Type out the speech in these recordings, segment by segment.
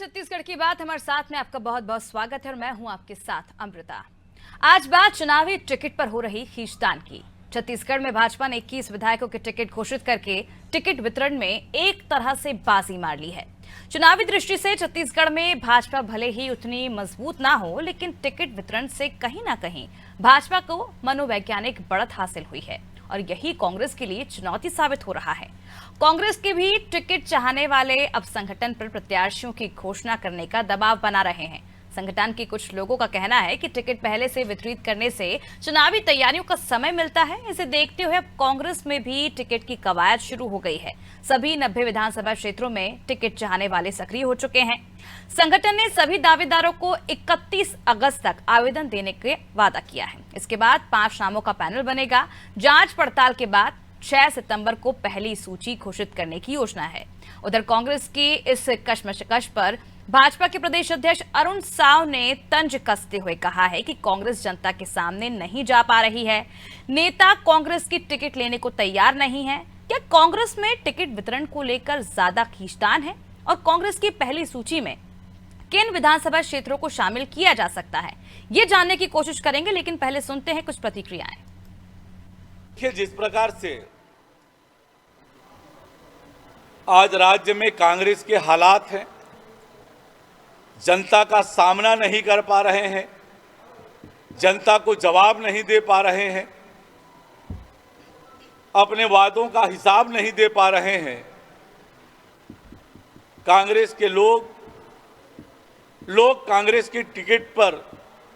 छत्तीसगढ़ की बात हमारे साथ में आपका बहुत बहुत स्वागत है और मैं हूं आपके साथ अमृता। आज बात चुनावी टिकट पर हो रही खींचतान की। छत्तीसगढ़ में भाजपा ने 21 विधायकों के टिकट घोषित करके टिकट वितरण में एक तरह से बाजी मार ली है। चुनावी दृष्टि से छत्तीसगढ़ में भाजपा भले ही उतनी मजबूत ना हो, लेकिन टिकट वितरण से कहीं ना कहीं भाजपा को मनोवैज्ञानिक बढ़त हासिल हुई है और यही कांग्रेस के लिए चुनौती साबित हो रहा है। कांग्रेस के भी टिकट चाहने वाले अब संगठन पर प्रत्याशियों की घोषणा करने का दबाव बना रहे हैं। संगठन के कुछ लोगों का कहना है कि टिकट पहले से वितरित करने से चुनावी तैयारियों का समय मिलता है। इसे देखते हुए अब कांग्रेस में भी टिकट की कवायद शुरू हो गई है। सभी 90 विधानसभा क्षेत्रों में टिकट चाहने वाले सक्रिय हो चुके हैं। संगठन ने सभी दावेदारों को 31 अगस्त तक आवेदन देने का वादा किया है। इसके बाद 5 नामों का पैनल बनेगा। जांच पड़ताल के बाद 6 सितंबर को पहली सूची घोषित करने की योजना है। उधर कांग्रेस की इस कशमकश पर भाजपा के प्रदेश अध्यक्ष अरुण साव ने तंज कसते हुए कहा है कि कांग्रेस जनता के सामने नहीं जा पा रही है। नेता कांग्रेस की टिकट लेने को तैयार नहीं है। क्या कांग्रेस में टिकट वितरण को लेकर ज्यादा खींचतान है और कांग्रेस की पहली सूची में किन विधानसभा क्षेत्रों को शामिल किया जा सकता है, ये जानने की कोशिश करेंगे, लेकिन पहले सुनते हैं कुछ प्रतिक्रियाएं। देखिए, जिस प्रकार से आज राज्य में कांग्रेस के हालात हैं, जनता का सामना नहीं कर पा रहे हैं, जनता को जवाब नहीं दे पा रहे हैं, अपने वादों का हिसाब नहीं दे पा रहे हैं। कांग्रेस के लोग कांग्रेस की टिकट पर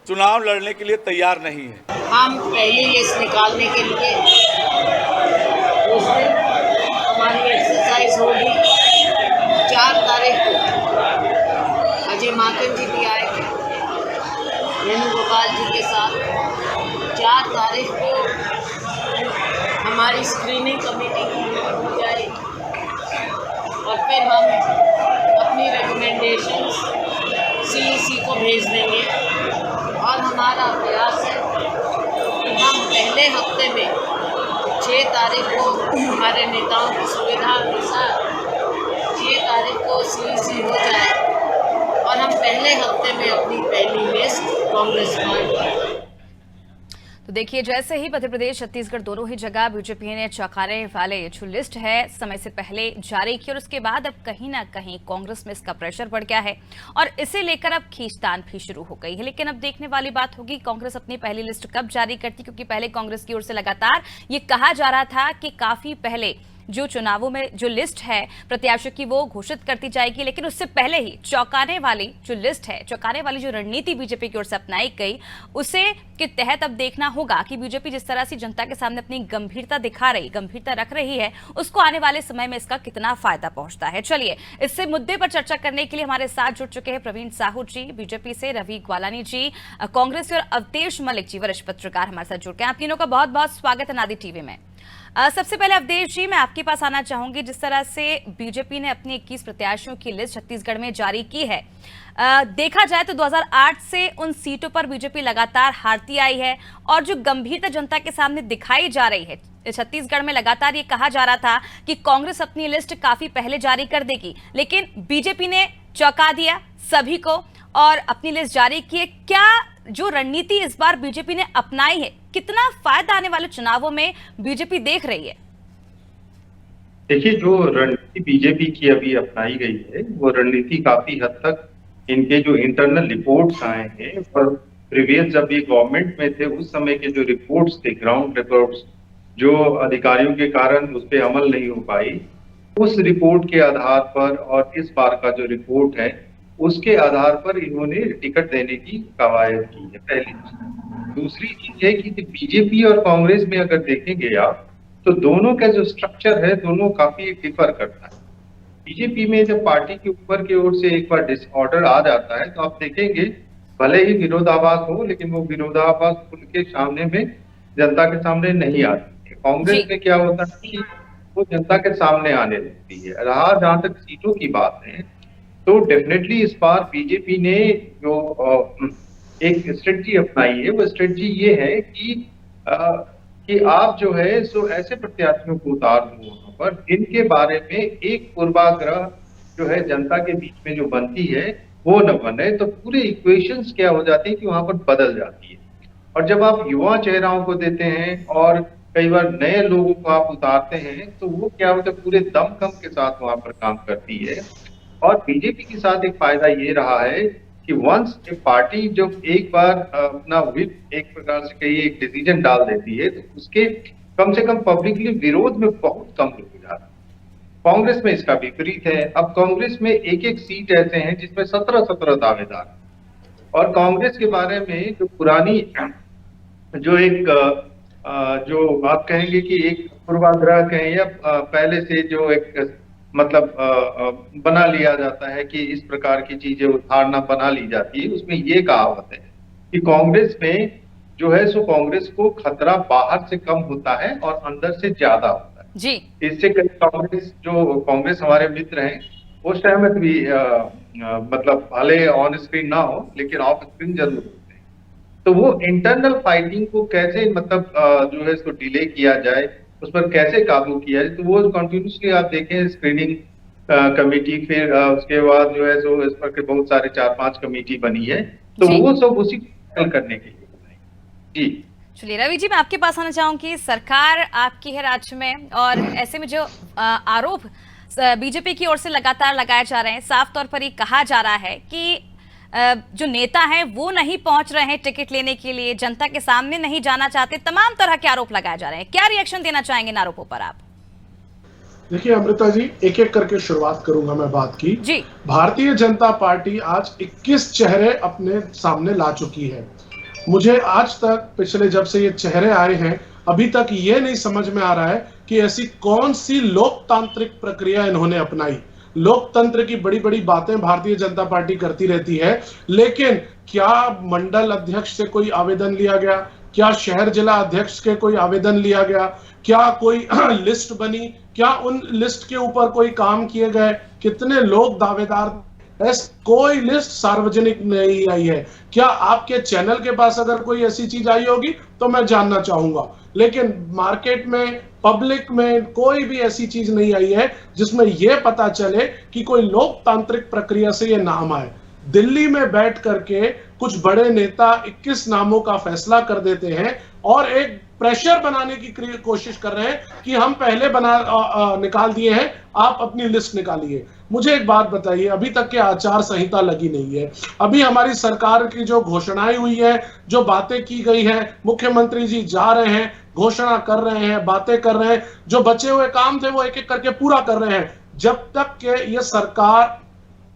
चुनाव लड़ने के लिए तैयार नहीं है। हम पहली लिस्ट निकालने के लिए उस दिन हमारी एक्सरसाइज होगी। 4 तारीख को अजय माकन जी भी आए वेणुगोपाल जी के साथ। 4 तारीख को हमारी स्क्रीनिंग कमेटी हो जाएगी और फिर हम अपनी रिकमेंडेशंस सीईसी को भेज देंगे और हमारा प्रयास है कि हम पहले हफ्ते में 6 तारीख को हमारे नेताओं की सुविधा अनुसार 6 तारीख को सीईसी हो जाए और हम पहले हफ्ते में अपनी पहली लिस्ट कांग्रेस पार्टी। तो देखिए, जैसे ही मध्य प्रदेश छत्तीसगढ़ दोनों ही जगह बीजेपी ने चौंकाने वाले जो लिस्ट है समय से पहले जारी की और उसके बाद अब कहीं ना कहीं कांग्रेस में इसका प्रेशर बढ़ गया है और इसे लेकर अब खींचतान भी शुरू हो गई है। लेकिन अब देखने वाली बात होगी कांग्रेस अपनी पहली लिस्ट कब जारी करती, क्योंकि पहले कांग्रेस की ओर से लगातार ये कहा जा रहा था कि काफी पहले जो चुनावों में जो लिस्ट है प्रत्याशियों की वो घोषित करती जाएगी, लेकिन उससे पहले ही चौंकाने वाली जो लिस्ट है, चौंकाने वाली जो रणनीति बीजेपी की ओर से अपनाई गई, उसे के तहत अब देखना होगा कि बीजेपी जिस तरह से जनता के सामने अपनी गंभीरता रख रही है, उसको आने वाले समय में इसका कितना फायदा पहुंचता है। चलिए, इससे मुद्दे पर चर्चा करने के लिए हमारे साथ जुड़ चुके हैं प्रवीण साहू जी बीजेपी से, रवि ग्वालानी जी कांग्रेस से और अवधेश मलिक जी वरिष्ठ पत्रकार हमारे साथ जुड़ के। आप तीनों का बहुत बहुत स्वागत है नादी टीवी में। सबसे पहले अवधेश जी, मैं आपके पास आना चाहूंगी। जिस तरह से बीजेपी ने अपनी 21 प्रत्याशियों की लिस्ट छत्तीसगढ़ में जारी की है, देखा जाए तो 2008 से उन सीटों पर बीजेपी लगातार हारती आई है और जो गंभीरता जनता के सामने दिखाई जा रही है, छत्तीसगढ़ में लगातार ये कहा जा रहा था कि कांग्रेस अपनी लिस्ट काफी पहले जारी कर देगी, लेकिन बीजेपी ने चौंका दिया सभी को और अपनी लिस्ट जारी की है। क्या जो रणनीति इस बार बीजेपी ने अपनाई है, कितना फायदा आने वाले चुनावों में बीजेपी देख रही है? देखिए, जो रणनीति बीजेपी की अभी अपनाई गई है वो रणनीति काफी हद तक इनके जो इंटरनल रिपोर्ट्स आए हैं और प्रीवियस जब ये गवर्नमेंट में थे उस समय के जो रिपोर्ट्स थे, ग्राउंड रिपोर्ट्स, जो अधिकारियों के कारण उस पर अमल नहीं हो पाई, उस रिपोर्ट के आधार पर और इस बार का जो रिपोर्ट है उसके आधार पर इन्होंने टिकट देने की कवायद की है। पहली चीज। दूसरी चीज है कि बीजेपी और कांग्रेस में अगर देखेंगे आप तो दोनों का जो स्ट्रक्चर है दोनों काफी डिफर करता है। बीजेपी में जब पार्टी के ऊपर की ओर से एक बार डिसऑर्डर आ जाता है तो आप देखेंगे भले ही विरोधाभास हो, लेकिन वो विरोधाभास खुल के सामने में जनता के सामने नहीं आती है। कांग्रेस में क्या होता है कि वो जनता के सामने आने लगती है। रहा जहां तक सीटों की बात है तो डेफिनेटली इस बार बीजेपी ने जो एक स्ट्रेटजी अपनाई है वो स्ट्रेटजी ये है कि आप जो है सो ऐसे प्रत्याशियों को उतार दो वहां पर जिनके बारे में एक पूर्वाग्रह जो है जनता के बीच में जो बनती है वो न बने, तो पूरे इक्वेशंस क्या हो जाती है कि वहां पर बदल जाती है। और जब आप युवा चेहराओं को देते हैं और कई बार नए लोगों को आप उतारते हैं, तो वो क्या होता है पूरे दमखम के साथ वहां पर काम करती है। और बीजेपी के साथ एक फायदा ये रहा है कि वंस ए पार्टी जब एक बार अपना व्हिप एक प्रकार से कही एक डिसीजन डाल देती है, तो उसके कम से कम पब्लिकली विरोध में बहुत कम लोग हो जाते हैं। कांग्रेस में इसका विपरीत है। अब कांग्रेस में एक एक सीट ऐसे हैं जिसमें 17-17 दावेदार हैं। और कांग्रेस के बारे में जो पुरानी जो एक जो आप कहेंगे कि एक पूर्वाग्रह कहें या पहले से जो एक मतलब बना लिया जाता है कि इस प्रकार की चीजें धारणा बना ली जाती है, उसमें ये कहावत है कि कांग्रेस में जो है सो कांग्रेस को खतरा बाहर से कम होता है और अंदर से ज्यादा होता है जी। इससे कई कांग्रेस हमारे मित्र हैं उस टाइम में भी मतलब भले ऑन स्क्रीन ना हो लेकिन ऑफ स्क्रीन जरूर होते हैं। तो वो इंटरनल फाइटिंग को कैसे मतलब जो है इसको डिले किया जाए, उस पर कैसे काबू किया जाए, तो वो कंटिन्यूसली आप देखें स्क्रीनिंग कमेटी, फिर उसके बाद जो है सो इस पर के बहुत सारे 4-5 कमेटी बनी है, तो वो सब उसी को करने के लिए बनाई। जी चलिए रवि जी, मैं आपके पास आना चाहूंगी। सरकार आपकी है राज्य में, और ऐसे में जो आरोप बीजेपी की ओर से लगातार लगाए जा रहे हैं, साफ तौर पर ये कहा जा रहा है कि जो नेता हैं वो नहीं पहुंच रहे हैं टिकट लेने के लिए, जनता के सामने नहीं जाना चाहते, तमाम तरह के आरोप लगाए जा रहे हैं। क्या रिएक्शन देना चाहेंगे इन आरोपों पर आप? देखिए अमृता जी, एक एक करके शुरुआत करूंगा मैं बात की। जी। भारतीय जनता पार्टी आज 21 चेहरे अपने सामने ला चुकी है। मुझे आज तक पिछले जब से ये चेहरे आए हैं अभी तक ये नहीं समझ में आ रहा है कि ऐसी कौन सी लोकतांत्रिक प्रक्रिया इन्होंने अपनाई। लोकतंत्र की बड़ी बड़ी बातें भारतीय जनता पार्टी करती रहती है, लेकिन क्या मंडल अध्यक्ष से कोई आवेदन लिया गया? क्या शहर जिला अध्यक्ष के कोई आवेदन लिया गया? क्या कोई लिस्ट बनी? क्या उन लिस्ट के ऊपर कोई काम किए गए? कितने लोग दावेदार? कोई लिस्ट सार्वजनिक नहीं आई है। क्या आपके चैनल के पास अगर कोई ऐसी चीज आई होगी तो मैं जानना चाहूंगा, लेकिन मार्केट में पब्लिक में कोई भी ऐसी चीज नहीं आई है जिसमें यह पता चले कि कोई लोकतांत्रिक प्रक्रिया से यह नाम आए। दिल्ली में बैठ करके कुछ बड़े नेता 21 नामों का फैसला कर देते हैं और एक प्रेशर बनाने की कोशिश कर रहे हैं कि हम पहले निकाल दिए हैं, आप अपनी लिस्ट निकालिए। मुझे एक बात बताइए, अभी तक के आचार संहिता लगी नहीं है। अभी हमारी सरकार की जो घोषणाएं हुई है, जो बातें की गई है, मुख्यमंत्री जी जा रहे हैं, घोषणा कर रहे हैं, बातें कर रहे हैं, जो बचे हुए काम थे वो एक एक करके पूरा कर रहे हैं। जब तक के ये सरकार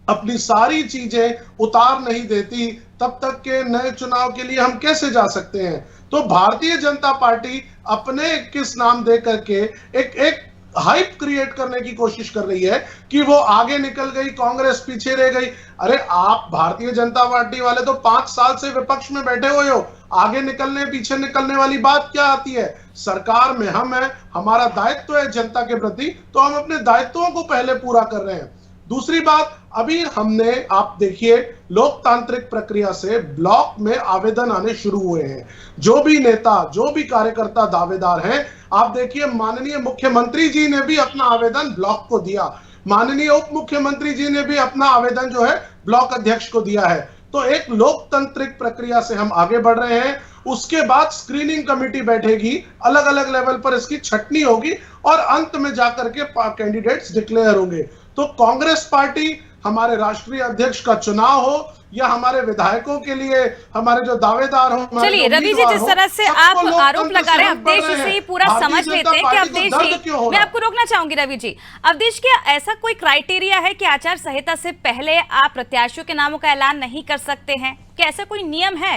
अपनी सारी चीजें उतार नहीं देती, तब तक के नए चुनाव के लिए हम कैसे जा सकते हैं? तो भारतीय जनता पार्टी अपने 21 नाम दे करके एक हाइप क्रिएट करने की कोशिश कर रही है कि वो आगे निकल गई, कांग्रेस पीछे रह गई। अरे आप भारतीय जनता पार्टी वाले तो 5 साल से विपक्ष में बैठे हुए हो, आगे निकलने पीछे निकलने वाली बात क्या आती है? सरकार में हम हैं, हमारा दायित्व है जनता के प्रति, तो हम अपने दायित्वों को पहले पूरा कर रहे हैं। दूसरी बात, अभी हमने आप देखिए लोकतांत्रिक प्रक्रिया से ब्लॉक में आवेदन आने शुरू हुए हैं। जो भी नेता, जो भी कार्यकर्ता दावेदार हैं, आप देखिए माननीय मुख्यमंत्री जी ने भी अपना आवेदन ब्लॉक को दिया, माननीय उप मुख्यमंत्री जी ने भी अपना आवेदन जो है ब्लॉक अध्यक्ष को दिया है। तो एक लोकतांत्रिक प्रक्रिया से हम आगे बढ़ रहे हैं। उसके बाद स्क्रीनिंग कमेटी बैठेगी, अलग अलग लेवल पर इसकी छटनी होगी और अंत में जाकर के कैंडिडेट्स डिक्लेयर होंगे। तो कांग्रेस पार्टी, हमारे राष्ट्रीय अध्यक्ष का चुनाव हो या हमारे विधायकों के लिए हमारे जो दावेदार हो। चलिए रवि जी, जिस तरह से आप आरोप लगा रहे हैं, अवधेश से ही पूरा समझ लेते हैं कि अवधेश जी, मैं आपको रोकना चाहूंगी रवि जी। अवधेश, क्या ऐसा कोई क्राइटेरिया है कि आचार संहिता से पहले आप प्रत्याशियों के नामों का ऐलान नहीं कर सकते हैं? क्या ऐसा कोई नियम है?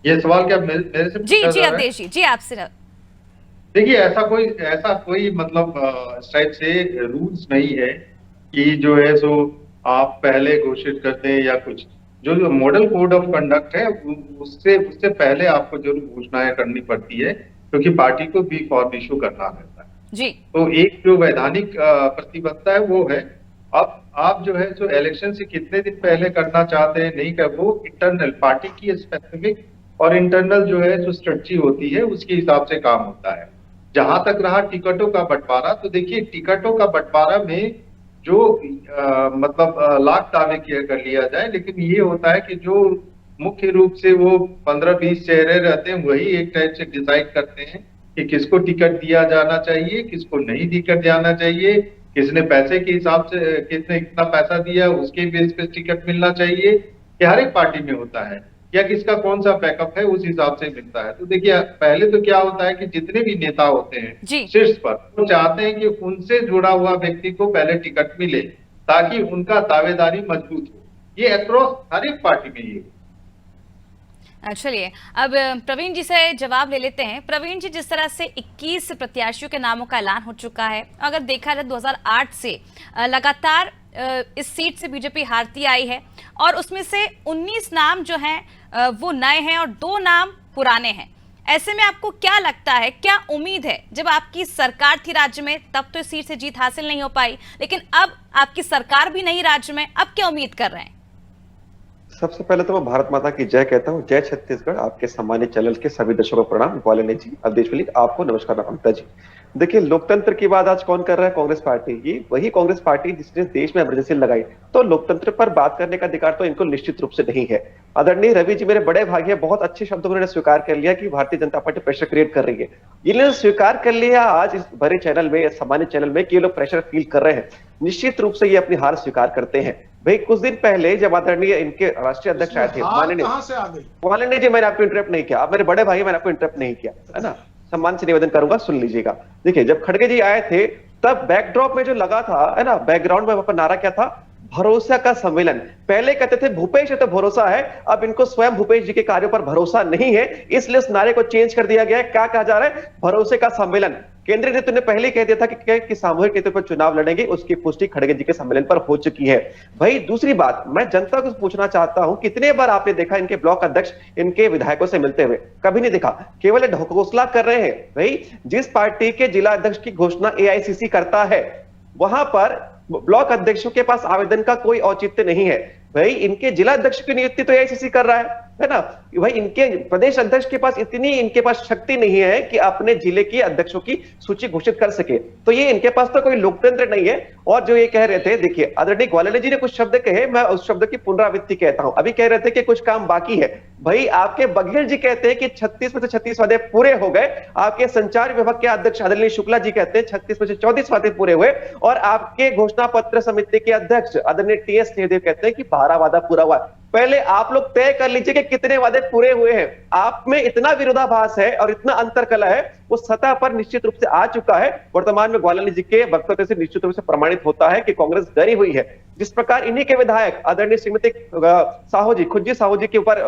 ये सवाल क्या मेरे से? जी अवधेश जी, आपसे। देखिए ऐसा कोई मतलब शायद से रूल्स नहीं है कि जो है सो आप पहले घोषित करते हैं या कुछ। जो मॉडल कोड ऑफ कंडक्ट है उससे पहले आपको जरूर घोषणाएं करनी पड़ती है, क्योंकि पार्टी को बी फॉर्म इशू करना रहता है जी। तो एक जो वैधानिक प्रतिबद्धता है वो है। अब आप जो है सो इलेक्शन से कितने दिन पहले करना चाहते हैं, नहीं कर, वो इंटरनल पार्टी की स्पेसिफिक और इंटरनल जो है जो स्ट्रेटजी होती है उसके हिसाब से काम होता है। जहां तक रहा टिकटों का बंटवारा, तो देखिए टिकटों का बंटवारा में जो मतलब लाख दावे किया कर लिया जाए, लेकिन ये होता है कि जो मुख्य रूप से वो 15-20 चेहरे रहते हैं वही एक टाइप से डिसाइड करते हैं कि किसको टिकट दिया जाना चाहिए, किसको नहीं टिकट जाना चाहिए, किसने पैसे के हिसाब से किसने कितना पैसा दिया उसके बेस पे टिकट मिलना चाहिए, कि हर एक पार्टी में होता है, या किसका कौन सा बैकअप है उस हिसाब से मिलता है। तो देखिए पहले तो क्या होता है कि जितने भी नेता होते हैं शीर्ष पर, वो चाहते हैं कि उनसे जुड़ा हुआ व्यक्ति को पहले टिकट मिले ताकि उनका दावेदारी मजबूत हो। ये अक्रॉस हर एक पार्टी में ये। चलिए अब प्रवीण जी से जवाब ले लेते हैं। प्रवीण जी, जिस तरह से 21 प्रत्याशियों के नामों का ऐलान हो चुका है, अगर देखा जाए 2008 से लगातार इस सीट से बीजेपी हारती आई है और उसमें से 19 नाम जो हैं वो नए हैं और 2 नाम पुराने हैं। ऐसे में आपको क्या लगता है, क्या उम्मीद है? जब आपकी सरकार थी राज्य में तब तो इस सीट से जीत हासिल नहीं हो पाई, लेकिन अब आपकी सरकार भी नहीं राज्य में, अब क्या उम्मीद कर रहे हैं? सबसे पहले तो मैं भारत माता की जय कहता हूँ। जय छत्तीसगढ़। आपके सम्मानित चैनल के सभी दर्शकों को प्रणाम। ग्वालियर जी, अवधेश वली, आपको नमस्कार अमिता जी। देखिए, लोकतंत्र की बात आज कौन कर रहा है? कांग्रेस पार्टी। ये वही कांग्रेस पार्टी जिसने देश में इमरजेंसी लगाई, तो लोकतंत्र पर बात करने का अधिकार तो इनको निश्चित रूप से नहीं है। आदरणीय रवि जी मेरे बड़े भाई है, बहुत अच्छे शब्दों में उन्होंने स्वीकार कर लिया कि Bharatiya Janata party pressure create कर रही है। इन्होंने स्वीकार कर लिया आज इस बड़े चैनल में, सामान्य चैनल में, कि ये लोग प्रेशर फील कर रहे हैं। निश्चित रूप से ये अपनी हार स्वीकार करते हैं। भाई कुछ दिन पहले जब आदरणीय इनके राष्ट्रीय अध्यक्ष आए थे, माननीय जी, मैंने आपको इंटरप्ट नहीं किया, आप मेरे बड़े भाई, मैंने आपको इंटरप्ट नहीं किया, है ना? सम्मान से निवेदन करूंगा, सुन लीजिएगा। देखिए, जब खड़गे जी आए थे तब बैकड्रॉप में जो लगा था, है ना, बैकग्राउंड में वहां नारा क्या था? भरोसा का सम्मेलन। पहले कहते थे भूपेश है तो भरोसा है, अब इनको स्वयं भूपेश जी के कार्यों पर भरोसा नहीं है, इसलिए उस नारे को चेंज कर दिया गया है। क्या कहा जा रहा है? भरोसे का सम्मेलन। केंद्रीय नेतृत्व ने पहले कह दिया था कि सामूहिक नेतृत्व पर चुनाव लड़ेंगे, उसकी पुष्टि खड़गे जी के सम्मेलन पर हो चुकी है। भाई दूसरी बात, मैं जनता को पूछना चाहता हूं, कितने बार आपने देखा इनके ब्लॉक अध्यक्ष इनके विधायकों से मिलते हुए? कभी नहीं देखा। केवल घोषणा कर रहे हैं। भाई जिस पार्टी के जिला अध्यक्ष की घोषणा एआईसीसी करता है, वहां पर ब्लॉक अध्यक्षों के पास आवेदन का कोई औचित्य नहीं है। भाई इनके जिला अध्यक्ष की नियुक्ति तो एआईसीसी कर रहा है ना? भाई इनके प्रदेश अध्यक्ष के पास इतनी इनके पास शक्ति नहीं है कि अपने जिले के अध्यक्षों की सूची घोषित कर सके, तो ये इनके पास तो कोई लोकतंत्र नहीं है। और जो ये कह रहे थे, देखिए आदरणीय ग्वालियर जी ने कुछ शब्द कहे, मैं उस शब्द की पुनरावृत्ति कहता हूं। अभी कह रहे थे कि कुछ काम बाकी है। भाई आपके बघेल जी कहते हैं कि 36 में से 36 वादे पूरे हो गए। आपके संचार विभाग के अध्यक्ष आदरणीय शुक्ला जी कहते हैं 36 में से 34 वादे पूरे हुए। और आपके घोषणा पत्र समिति के अध्यक्ष आदरणीय टीएस सिंहदेव कहते हैं कि 12 वादा पूरा हुआ। पहले आप लोग तय कर लीजिए कि कितने वादे पूरे हुए हैं। आप में इतना विरोधाभास है और इतना अंतरकलह है, वो सतह पर निश्चित रूप से आ चुका है। वर्तमान में ग्वालियर जी के वक्तव्य से निश्चित रूप से प्रमाणित होता है कि कांग्रेस डरी हुई है। जिस प्रकार इन्हीं के विधायक आदरणीय श्रीमती साहू जी, खुज्जी साहू जी के ऊपर,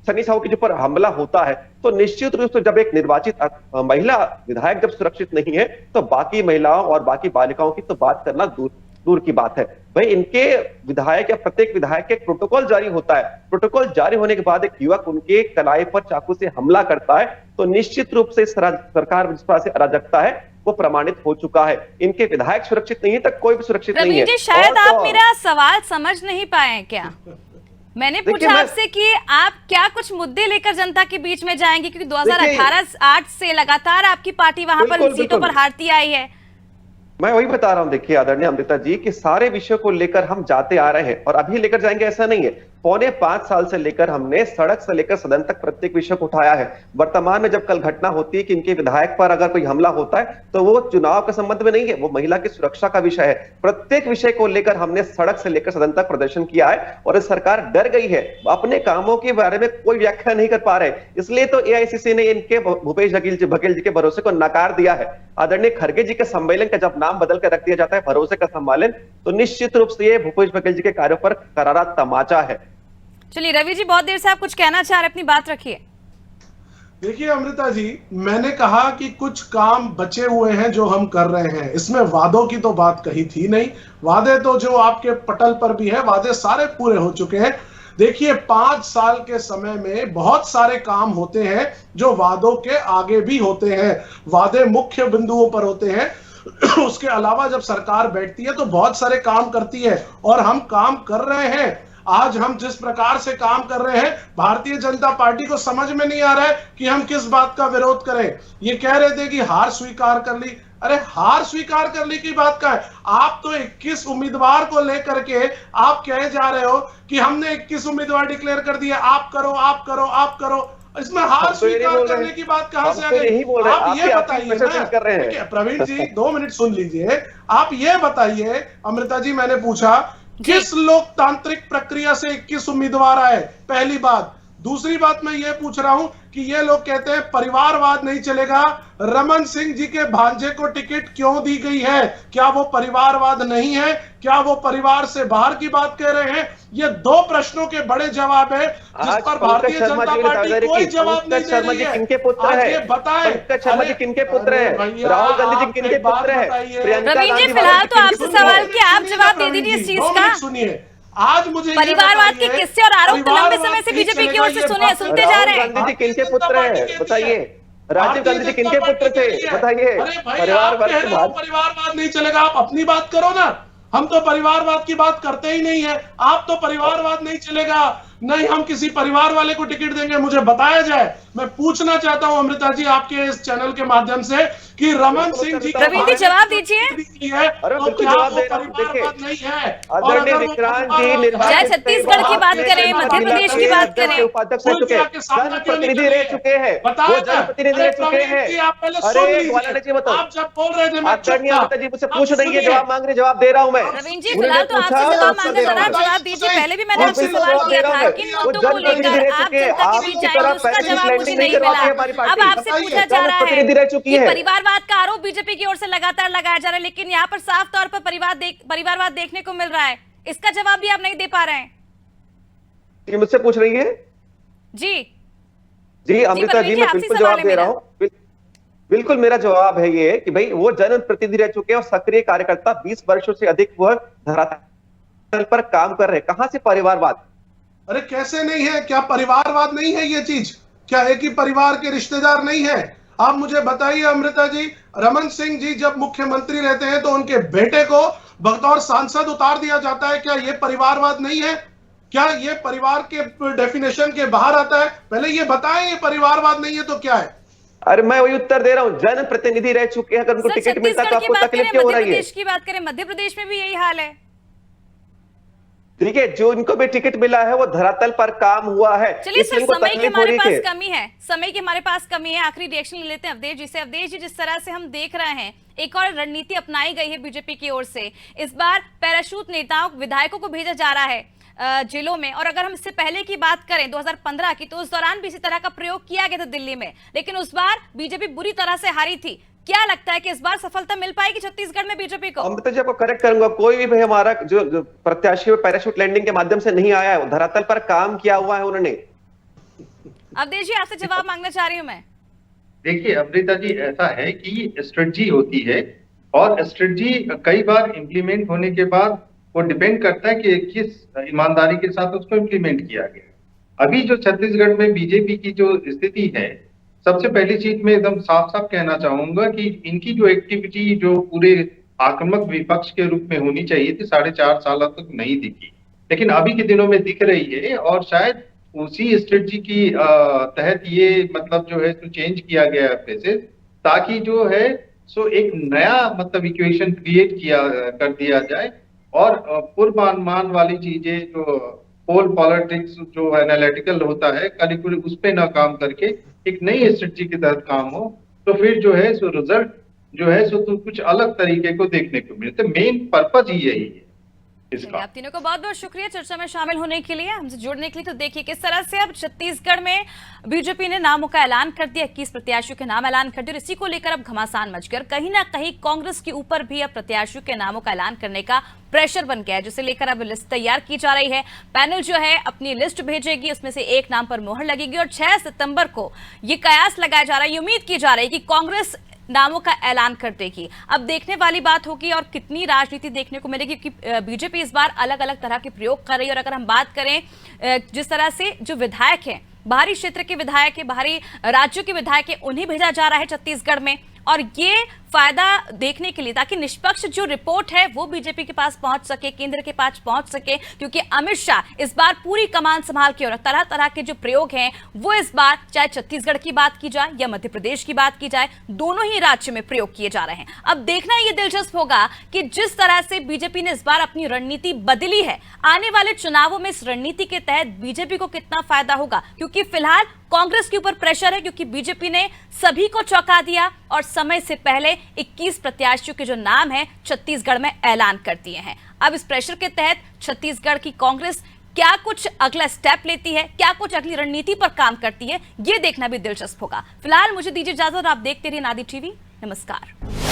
सनी साहू के ऊपर हमला होता है, तो निश्चित रूप से जब एक निर्वाचित महिला विधायक जब सुरक्षित नहीं है, तो बाकी महिलाओं और बाकी बालिकाओं की तो बात करना दूर की बात है। भाई इनके विधायक या प्रत्येक विधायक के प्रोटोकॉल जारी होता है। प्रोटोकॉल जारी होने के बाद एक युवक उनके कलाई पर चाकू से हमला करता है, तो निश्चित रूप से सरकार जिस तरह से अराजकता है वो प्रमाणित हो चुका है। इनके विधायक सुरक्षित नहीं है, तक कोई भी सुरक्षित नहीं है। शायद आप मेरा सवाल समझ नहीं पाए क्या? मैंने पूछा आपसे कि आप क्या कुछ मुद्दे लेकर जनता के बीच में जाएंगे, क्योंकि 2018-8 से लगातार आपकी पार्टी वहां पर इन सीटों पर हारती आई है। मैं वही बता रहा हूं, देखिए आदरणीय अमृता जी, कि सारे विषयों को लेकर हम जाते आ रहे हैं और अभी लेकर जाएंगे ऐसा नहीं है। 4.25 साल से लेकर हमने सड़क से लेकर सदन तक प्रत्येक विषय को उठाया है। वर्तमान में जब कल घटना होती है कि इनके विधायक पर अगर कोई हमला होता है, तो वो चुनाव के संबंध में नहीं है, वो महिला की सुरक्षा का विषय है। प्रत्येक विषय को लेकर हमने सड़क से लेकर सदन तक प्रदर्शन किया है और सरकार डर गई है, अपने कामों के बारे में कोई व्याख्या नहीं कर पा रहे। इसलिए तो एआईसीसी ने इनके भूपेश बघेल जी के भरोसे को नकार दिया है। आदरणीय खड़गे जी के सम्मेलन का जब नाम बदल कर रख दिया जाता है भरोसे का सम्मेलन, तो निश्चित रूप से ये भूपेश बघेल जी के कार्यों पर करारा तमाचा है। चलिए रवि जी, बहुत देर से आप कुछ कहना चाह रहे, अपनी बात रखिए। देखिए अमृता जी, मैंने कहा कि कुछ काम बचे हुए हैं जो हम कर रहे हैं, इसमें वादों की तो बात कही थी नहीं। वादे तो जो आपके पटल पर भी है, वादे सारे पूरे हो चुके हैं। देखिए 5 साल के समय में बहुत सारे काम होते हैं जो वादों के आगे भी होते हैं। वादे मुख्य बिंदुओं पर होते हैं, उसके अलावा जब सरकार बैठती है तो बहुत सारे काम करती है और हम काम कर रहे हैं। आज हम जिस प्रकार से काम कर रहे हैं, भारतीय जनता पार्टी को समझ में नहीं आ रहा है कि हम किस बात का विरोध करें। ये कह रहे थे कि हार स्वीकार कर ली। अरे हार स्वीकार कर ली की बात का है? आप तो 21 उम्मीदवार को लेकर के आप कहे जा रहे हो कि हमने 21 उम्मीदवार डिक्लेयर कर दिए, आप करो आप करो आप करो। इसमें हार स्वीकार करने की बात कहां से आ गई? आप ये बताइए ना, प्रवीण जी 2 मिनट सुन लीजिए। आप ये बताइए, अमृता जी, मैंने पूछा किस लोकतांत्रिक प्रक्रिया से 21 उम्मीदवार आए? पहली बात। दूसरी बात मैं ये पूछ रहा हूं कि ये लोग कहते हैं परिवारवाद नहीं चलेगा, रमन सिंह जी के भांजे को टिकट क्यों दी गई है? क्या वो परिवारवाद नहीं है? क्या वो परिवार से बाहर की बात कह रहे हैं? ये 2 प्रश्नों के बड़े जवाब है जिस पर भारतीय जनता पार्टी कोई जवाब नहीं दे रही है। किनके पुत्र है? ये बताएं, पंकज शर्मा जी किनके पुत्र है? राहुल गांधी जी किनके पुत्र है? प्रवीण जी, फिलहाल तो आपसे सवाल किया, आप जवाब दे दीजिए इस चीज का। सुनिए, आज मुझे परिवारवाद के किस्से और आरोप तो लंबे समय से बीजेपी की ओर से सुनते जा रहे हैं। गांधी जी किनके पुत्र है बताइए? राजीव गांधी जी किनके पुत्र थे बताइए? परिवारवाद नहीं चलेगा, आप अपनी बात करो ना। हम तो परिवारवाद की बात करते ही नहीं है। आप तो परिवारवाद नहीं चलेगा, नहीं हम किसी परिवार वाले को टिकट देंगे, मुझे बताया जाए। मैं पूछना चाहता हूं अमृता जी आपके इस चैनल के माध्यम से कि रमन सिंह जी प्रवीण जी जवाब दीजिए। चाहे छत्तीसगढ़ की बात करें, मध्य प्रदेश की बात करें, उपाध्यक्ष रह चुके हैं, जनप्रतिनिधि रह चुके हैं, वो जनप्रतिनिधि रह चुके हैं। अरे ग्वाला जी बताओ, आप जब बोल रहे थे अमृता जी मुझसे पूछ रही है, जवाब मांग रहे, जवाब दे रहा हूं मैं। प्रवीण जी फिलहाल तो आपसे जवाब मांगना चाह रहा, जवाब दीजिए। पहले भी मैंने आपसे सवाल किया था किन मुद्दों को लेकर आप जनता के बीच आए, उसका जवाब मुझे नहीं मिला। अब आपसे पूछा जा रहा है कि परिवारवाद का आरोप बीजेपी की ओर से लगातार लगाया जा रहा है, लेकिन यहाँ पर साफ तौर पर परिवारवाद देखने को मिल रहा है। इसका जवाब भी आप नहीं दे पा रहे हैं। मुझसे पूछ रही है जी अमृता जी, मैं बिल्कुल जवाब दे रहा हूँ। बिल्कुल मेरा जवाब है ये कि भाई वो जनप्रतिनिधि रह चुके हैं और सक्रिय कार्यकर्ता 20 वर्षों से अधिक वह धरातल पर काम कर रहे हैं। कहां से परिवारवाद? अरे कैसे नहीं है? क्या परिवारवाद नहीं है ये चीज? क्या एक ही परिवार के रिश्तेदार नहीं है? आप मुझे बताइए अमृता जी, रमन सिंह जी जब मुख्यमंत्री रहते हैं तो उनके बेटे को बतौर सांसद उतार दिया जाता है। क्या ये परिवारवाद नहीं है? क्या ये परिवार के डेफिनेशन के बाहर आता है? पहले ये बताएं, ये परिवारवाद नहीं है तो क्या है? अरे मैं वही उत्तर दे रहा हूं, जनप्रतिनिधि रह चुके हैं। अगर उनको टिकट मिलता तो आपको तकलीफ क्यों हो रही है? मध्य प्रदेश की बात करें, मध्य प्रदेश में भी यही हाल है। ठीक है, जो इनको भी टिकट मिला है वो धरातल पर काम हुआ है। चलिए सर, समय की हमारे पास कमी है, समय की हमारे पास कमी है। आखिरी रिएक्शन ले लेते हैं अवधेश जी से। अवधेश जी, जिस तरह से हम देख रहे हैं एक और रणनीति अपनाई गई है बीजेपी की ओर से। इस बार पैराशूट नेताओं विधायकों को भेजा जा रहा है जेलों में, और अगर हम इससे पहले की बात करें 2015 की, तो उस दौरान भी इसी तरह का प्रयोग किया गया था दिल्ली में, लेकिन उस बार बीजेपी बुरी तरह से हारी थी। क्या लगता है कि इस बार सफलता मिल पाएगी छत्तीसगढ़ में बीजेपी को? अमृता जी आपको करेक्ट करूंगा, कोई भी भाई हमारा जो प्रत्याशी पैराशूट लैंडिंग के माध्यम से नहीं आया है, धरातल पर काम किया हुआ है उन्होंने। अवधेश जी आपसे जवाब मांगना चाह रही हूं मैं। देखिए अमृता जी, ऐसा है कि स्ट्रेटजी होती है और स्ट्रेटजी कई बार इम्प्लीमेंट होने के बाद वो डिपेंड करता है कि किस ईमानदारी के साथ उसको इम्प्लीमेंट किया गया। अभी जो छत्तीसगढ़ में बीजेपी की जो स्थिति है, सबसे पहली चीज मैं एकदम साफ साफ कहना चाहूंगा कि इनकी जो एक्टिविटी जो पूरे आक्रामक विपक्ष के रूप में होनी चाहिए थी 4.5 साल तक नहीं दिखी, लेकिन अभी के दिनों में दिख रही है। और शायद उसी स्ट्रेटजी की तहत ये मतलब जो है तो चेंज किया गया है, ताकि जो है सो एक नया मतलब इक्वेशन क्रिएट कर दिया जाए और पूर्वानुमान वाली चीजें जो पोल पॉलिटिक्स जो एनालिटिकल होता है कल उस पे ना काम करके एक नई स्ट्रेटजी के तहत काम हो, तो फिर जो है सो रिजल्ट जो है सो तो कुछ अलग तरीके को देखने को मिलता है। मेन पर्पज ही यही है इसका। आप तीनों को बहुत बहुत शुक्रिया चर्चा में शामिल होने के लिए, हमसे जुड़ने के लिए। तो देखिए किस तरह से अब छत्तीसगढ़ में बीजेपी ने नामों का ऐलान कर दिया, 21 प्रत्याशियों के नाम ऐलान कर दिए। इसी को लेकर अब घमासान मच गया। कहीं ना कहीं कांग्रेस के ऊपर भी अब प्रत्याशियों के नामों का ऐलान करने का प्रेशर बन गया है, जिसे लेकर अब लिस्ट तैयार की जा रही है। पैनल जो है अपनी लिस्ट भेजेगी, उसमें से एक नाम पर मोहर लगेगी और 6 सितंबर को ये कयास लगाया जा रहा है, उम्मीद की जा रही है कि कांग्रेस नामों का ऐलान कर देगी। अब देखने वाली बात होगी और कितनी राजनीति देखने को मिलेगी कि बीजेपी इस बार अलग अलग तरह के प्रयोग कर रही है। और अगर हम बात करें जिस तरह से जो विधायक हैं, बाहरी क्षेत्र के विधायक है, बाहरी राज्यों के विधायक है, उन्हें भेजा जा रहा है छत्तीसगढ़ में, और ये फायदा देखने के लिए, ताकि निष्पक्ष जो रिपोर्ट है वो बीजेपी के पास पहुंच सके, केंद्र के पास पहुंच सके, क्योंकि अमित शाह इस बार पूरी कमान संभाल के और तरह तरह के जो प्रयोग हैं वो इस बार, चाहे छत्तीसगढ़ की बात की जाए या मध्य प्रदेश की बात की जाए, दोनों ही राज्य में प्रयोग किए जा रहे हैं। अब देखना ये दिलचस्प होगा कि जिस तरह से बीजेपी ने इस बार अपनी रणनीति बदली है, आने वाले चुनावों में इस रणनीति के तहत बीजेपी को कितना फायदा होगा, क्योंकि फिलहाल कांग्रेस के ऊपर प्रेशर है, क्योंकि बीजेपी ने सभी को चौंका दिया और समय से पहले 21 प्रत्याशियों के जो नाम है छत्तीसगढ़ में ऐलान कर दिए हैं। अब इस प्रेशर के तहत छत्तीसगढ़ की कांग्रेस क्या कुछ अगला स्टेप लेती है, क्या कुछ अगली रणनीति पर काम करती है, ये देखना भी दिलचस्प होगा। फिलहाल मुझे दीजिए इजाजत, आप देखते रहिए नादी टीवी। नमस्कार।